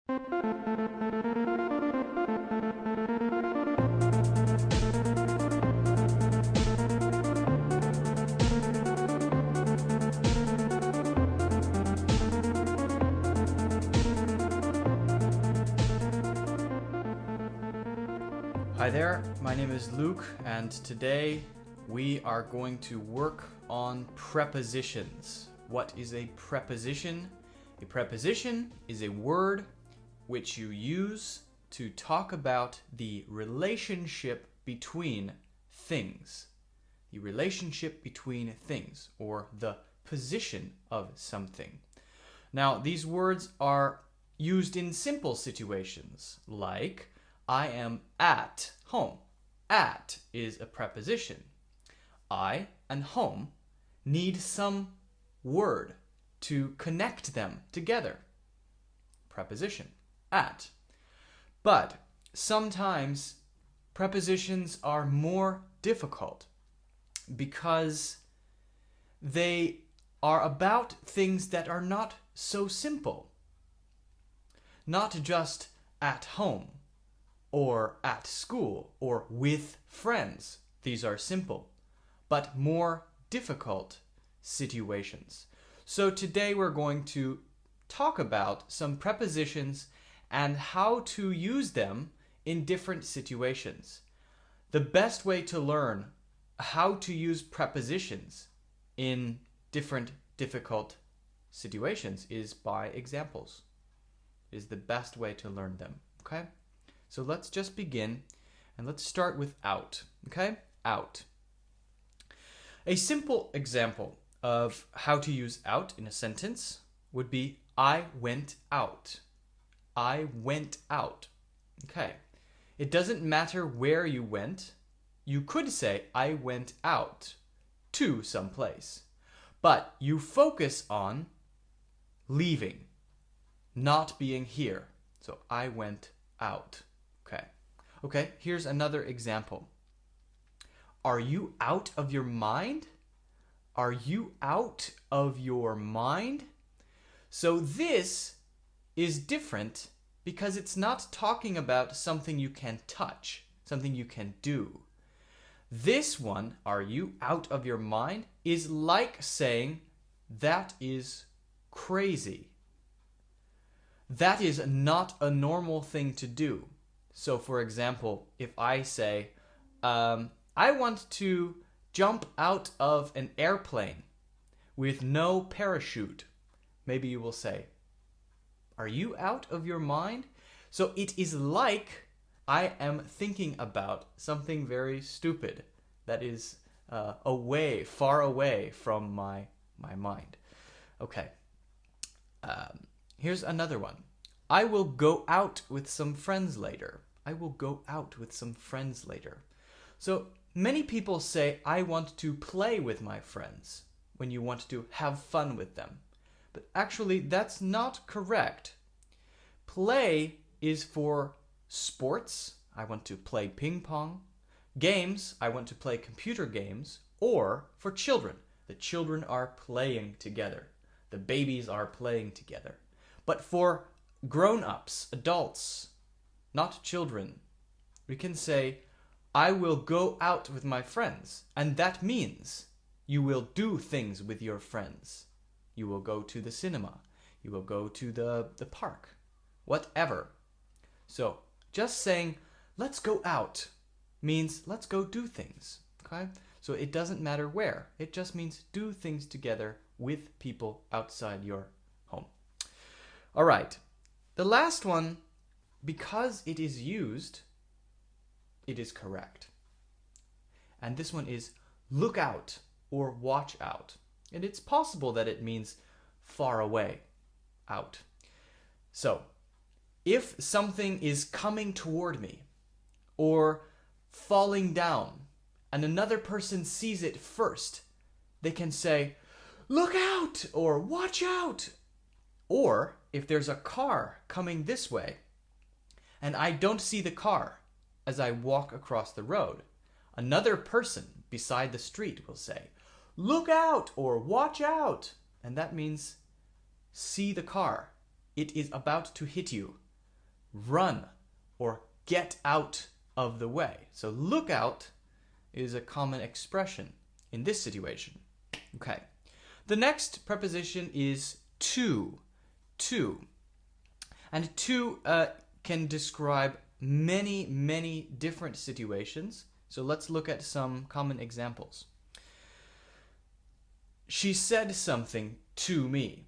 Hi there, my name is Luke, and today we are going to work on prepositions. What is a preposition? A preposition is a word which you use to talk about the relationship between things. The relationship between things, or the position of something. Now, these words are used in simple situations, like I am at home. At is a preposition. I and home need some word to connect them together. Preposition, at. But sometimes prepositions are more difficult because they are about things that are not so simple. Not just at home, or at school, or with friends. These are simple, but more difficult situations. So today we're going to talk about some prepositions and how to use them in different situations. The best way to learn how to use prepositions in different difficult situations is by examples. It is the best way to learn them, okay? So let's just begin, and let's start with out, okay? Out. A simple example of how to use out in a sentence would be, I went out. I went out. Okay. It doesn't matter where you went. You could say, I went out to some place. But you focus on leaving, not being here. So I went out. Okay, here's another example. Are you out of your mind? Are you out of your mind? So this is different because it's not talking about something you can touch, something you can do. This one, are you out of your mind, is like saying that is crazy. That is not a normal thing to do. So for example, if I say, I want to jump out of an airplane with no parachute, maybe you will say, are you out of your mind? So it is like I am thinking about something very stupid that is far away from my mind. Okay, here's another one. I will go out with some friends later. I will go out with some friends later. So many people say, I want to play with my friends, when you want to have fun with them. But actually, that's not correct. Play is for sports. I want to play ping pong. Games, I want to play computer games. Or for children. The children are playing together. The babies are playing together. But for grown-ups, adults, not children, we can say, I will go out with my friends. And that means you will do things with your friends. You will go to the cinema. You will go to the park. Whatever. So just saying, let's go out means let's go do things. Okay? So it doesn't matter where. It just means do things together with people outside your home. All right. The last one, because it is used, it is correct. And this one is look out or watch out. And it's possible that it means far away, out. So, if something is coming toward me or falling down and another person sees it first, they can say, look out or watch out. Or if there's a car coming this way and I don't see the car as I walk across the road, another person beside the street will say, look out or watch out. And that means see the car. It is about to hit you. run or get out of the way. So look out is a common expression in this situation. Okay. The next preposition is to. To. And to can describe many different situations. So let's look at some common examples. She said something to me.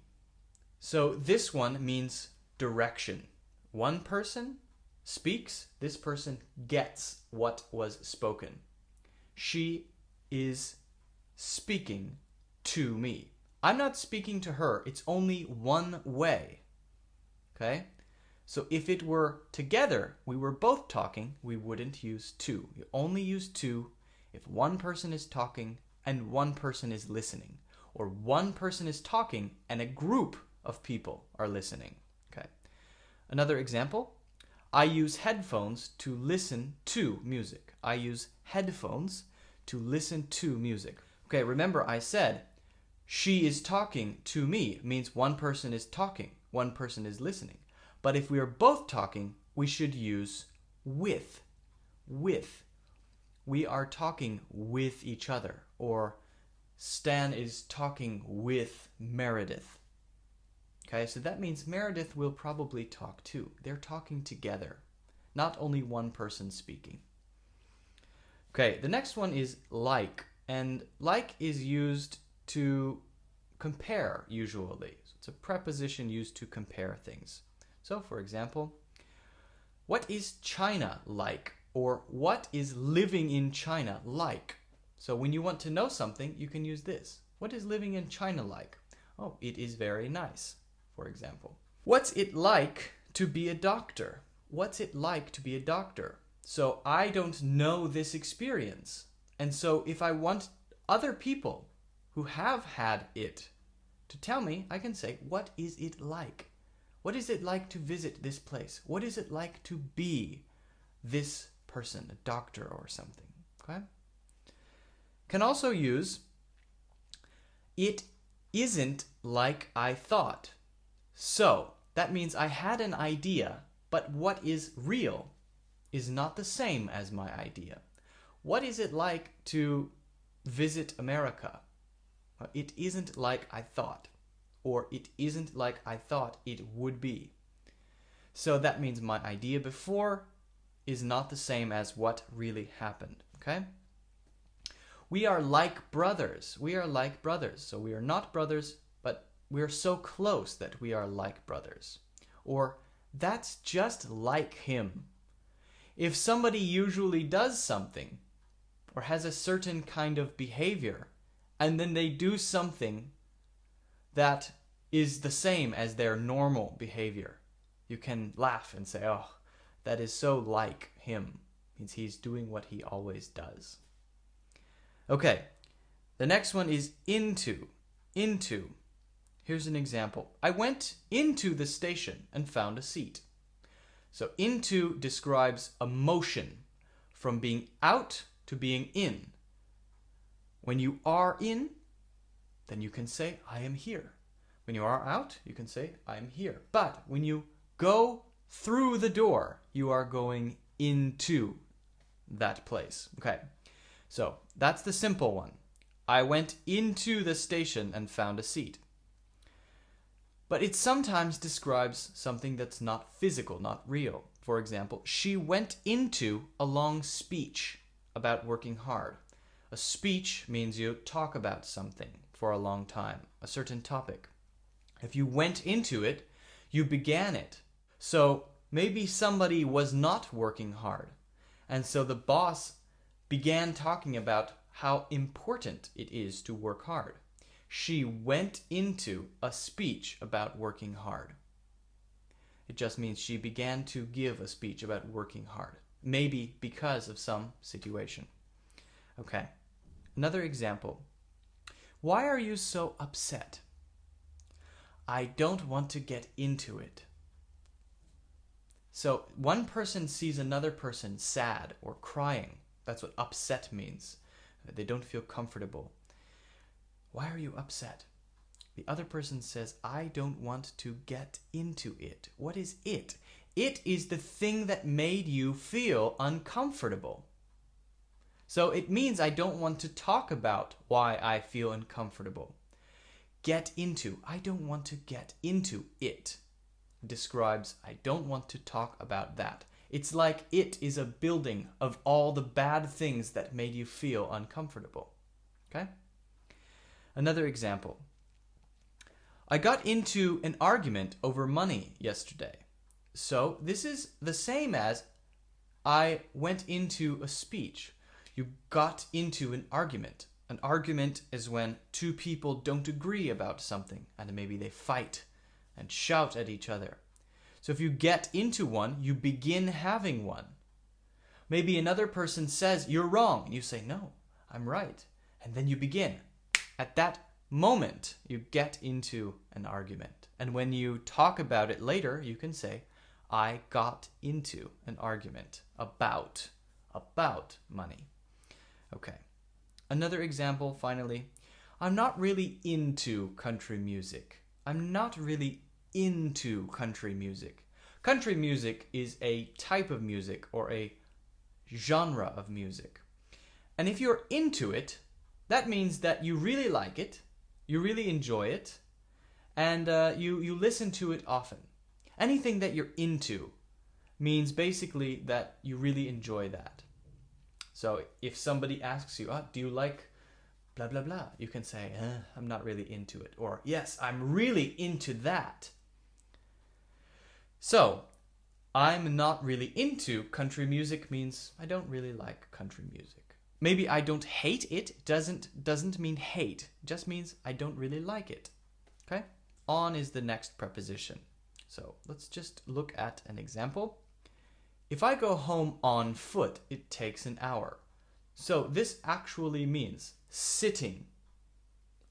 So this one means direction. One person speaks, this person gets what was spoken. She is speaking to me. I'm not speaking to her. It's only one way. Okay? So if it were together, we were both talking, we wouldn't use to. You only use to if one person is talking and one person is listening. Or one person is talking and a group of people are listening. Okay. Another example, I use headphones to listen to music. I use headphones to listen to music. Okay, remember I said she is talking to me means one person is talking, one person is listening. But if we are both talking, we should use with. With. We are talking with each other. Or Stan is talking with Meredith. Okay, so that means Meredith will probably talk too. They're talking together, not only one person speaking. Okay, the next one is like. And like is used to compare usually. So it's a preposition used to compare things. So, for example, what is China like? Or what is living in China like? So when you want to know something, you can use this. What is living in China like? Oh, it is very nice, for example. What's it like to be a doctor? What's it like to be a doctor? So I don't know this experience. And so if I want other people who have had it to tell me, I can say, what is it like? What is it like to visit this place? What is it like to be this person, a doctor or something? Okay? Can also use, it isn't like I thought. So that means I had an idea, but what is real is not the same as my idea. What is it like to visit America? It isn't like I thought. Or it isn't like I thought it would be. So that means my idea before is not the same as what really happened. Okay? We are like brothers. We are like brothers. So we are not brothers, but we are so close that we are like brothers. Or that's just like him. If somebody usually does something or has a certain kind of behavior and then they do something that is the same as their normal behavior, you can laugh and say, oh, that is so like him. It means he's doing what he always does. Okay, the next one is into. Into. Here's an example. I went into the station and found a seat. So into describes a motion from being out to being in. When you are in, then you can say, I am here. When you are out, you can say, I am here. But when you go through the door, you are going into that place. Okay, so that's the simple one. I went into the station and found a seat. But it sometimes describes something that's not physical, not real. For example, she went into a long speech about working hard. A speech means you talk about something for a long time, a certain topic. If you went into it, you began it. So maybe somebody was not working hard. And so the boss began talking about how important it is to work hard. She went into a speech about working hard. It just means she began to give a speech about working hard. Maybe because of some situation. Okay, another example. Why are you so upset? I don't want to get into it. So one person sees another person sad or crying. That's what upset means. They don't feel comfortable. Why are you upset? The other person says, I don't want to get into it. What is it? It is the thing that made you feel uncomfortable. So it means I don't want to talk about why I feel uncomfortable. Get into. I don't want to get into it. Describes I don't want to talk about that. It's like it is a building of all the bad things that made you feel uncomfortable. Okay? Another example. I got into an argument over money yesterday. So this is the same as I went into a speech. You got into an argument. An argument is when two people don't agree about something and maybe they fight and shout at each other. So if you get into one, you begin having one. Maybe another person says, you're wrong. And you say, no, I'm right. And then you begin. At that moment, you get into an argument. And when you talk about it later, you can say, I got into an argument about money. Okay. Another example, finally. I'm not really into country music. I'm not really into country music. Country music is a type of music or a genre of music. And if you're into it, that means that you really like it, you really enjoy it, and you listen to it often. Anything that you're into means basically that you really enjoy that. So if somebody asks you, do you like blah, blah, blah, you can say, I'm not really into it. Or, yes, I'm really into that. So, I'm not really into country music means I don't really like country music. Maybe I don't hate it. Doesn't mean hate. It just means I don't really like it. Okay? On is the next preposition. So, let's just look at an example. If I go home on foot, it takes an hour. So this actually means sitting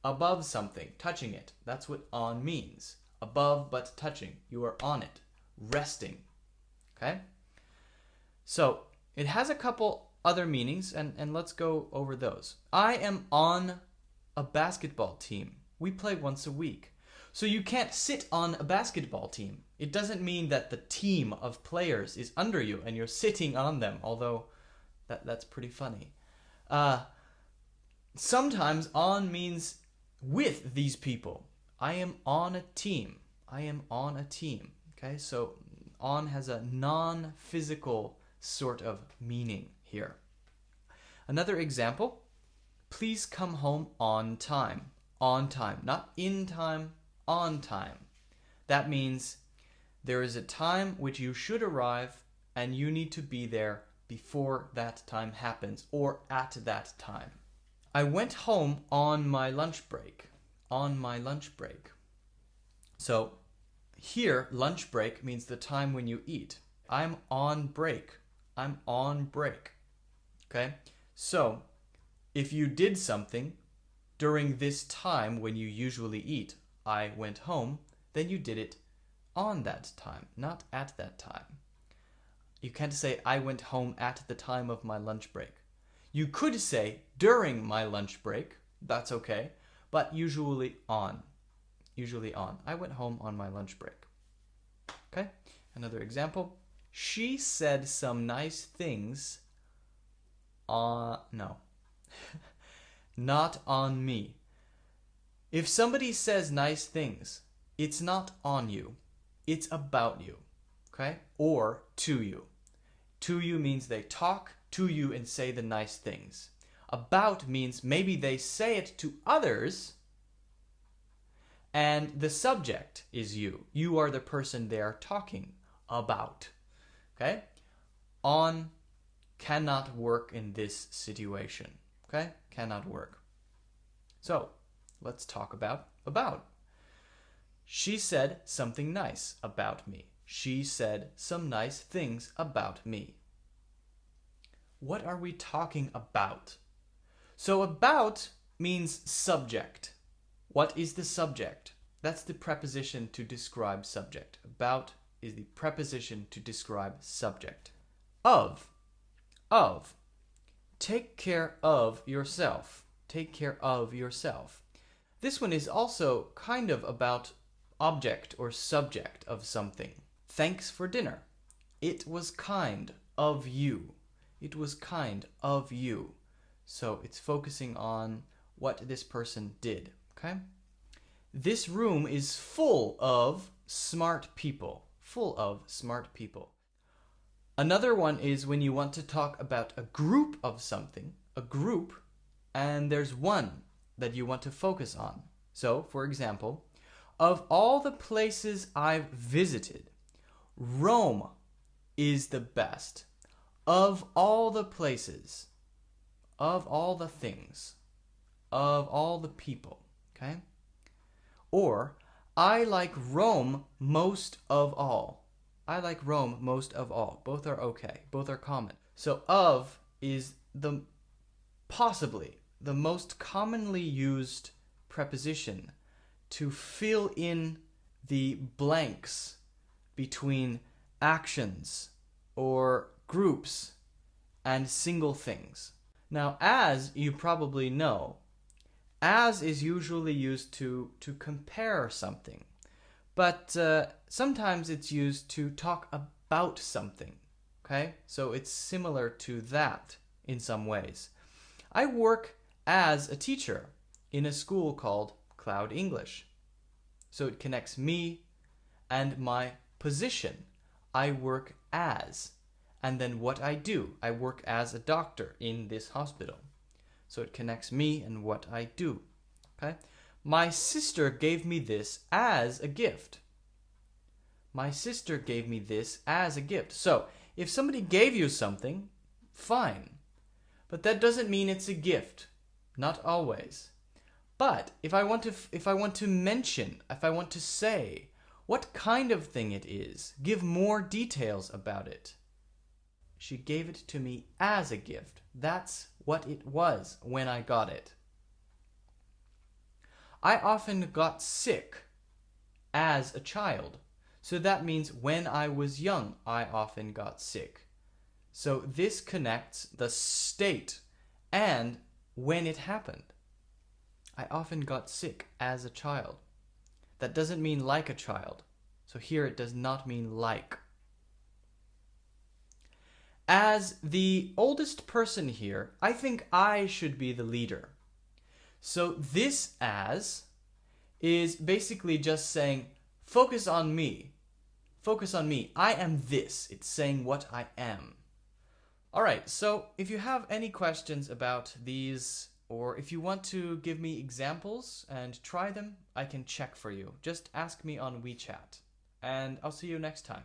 above something, touching it. That's what on means. Above but touching. You are on it. Resting. Okay? So it has a couple other meanings and let's go over those. I am on a basketball team. We play once a week. So you can't sit on a basketball team. It doesn't mean that the team of players is under you and you're sitting on them, although that's pretty funny. Sometimes on means with these people. I am on a team. I am on a team. Okay, so on has a non-physical sort of meaning here. Another example, please come home on time. On time, not in time, on time. That means there is a time which you should arrive and you need to be there before that time happens or at that time. I went home on my lunch break. On my lunch break. So here, lunch break means the time when you eat. I'm on break. I'm on break. Okay? So if you did something during this time when you usually eat, I went home, then you did it on that time, not at that time. You can't say, I went home at the time of my lunch break. You could say, during my lunch break, that's okay, but usually on. Usually on. I went home on my lunch break. Okay? Another example. She said some nice things no. Not on me. If somebody says nice things, it's not on you. It's about you. Okay? Or to you. To you means they talk to you and say the nice things. About means maybe they say it to others and the subject is you. You are the person they are talking about. Okay? On cannot work in this situation. Okay? Cannot work. So, let's talk about. She said something nice about me. She said some nice things about me. What are we talking about? So about means subject. What is the subject? That's the preposition to describe subject. About is the preposition to describe subject. Of. Take care of yourself. Take care of yourself. This one is also kind of about object or subject of something. Thanks for dinner. It was kind of you. It was kind of you. So it's focusing on what this person did, okay? This room is full of smart people. Full of smart people. Another one is when you want to talk about a group of something, a group, and there's one that you want to focus on. So, for example, of all the places I've visited, Rome is the best. Of all the places, of all the things, of all the people, okay? Or, I like Rome most of all. I like Rome most of all. Both are okay. Both are common. So of is possibly the most commonly used preposition to fill in the blanks between actions or groups and single things. Now, as you probably know, as is usually used to compare something. But sometimes it's used to talk about something, okay? So it's similar to that in some ways. I work as a teacher in a school called Cloud English. So it connects me and my position. I work as. And then what I do. I work as a doctor in this hospital. So it connects me and what I do, okay? My sister gave me this as a gift. My sister gave me this as a gift. So, if somebody gave you something, fine. But that doesn't mean it's a gift. Not always. But if I want to mention, if I want to say what kind of thing it is, give more details about it. She gave it to me as a gift. That's what it was when I got it. I often got sick as a child. So that means when I was young, I often got sick. So this connects the state and when it happened. I often got sick as a child. That doesn't mean like a child. So here it does not mean like. As the oldest person here, I think I should be the leader. So this as is basically just saying, focus on me. Focus on me. I am this. It's saying what I am. Alright, so if you have any questions about these, or if you want to give me examples and try them, I can check for you. Just ask me on WeChat. And I'll see you next time.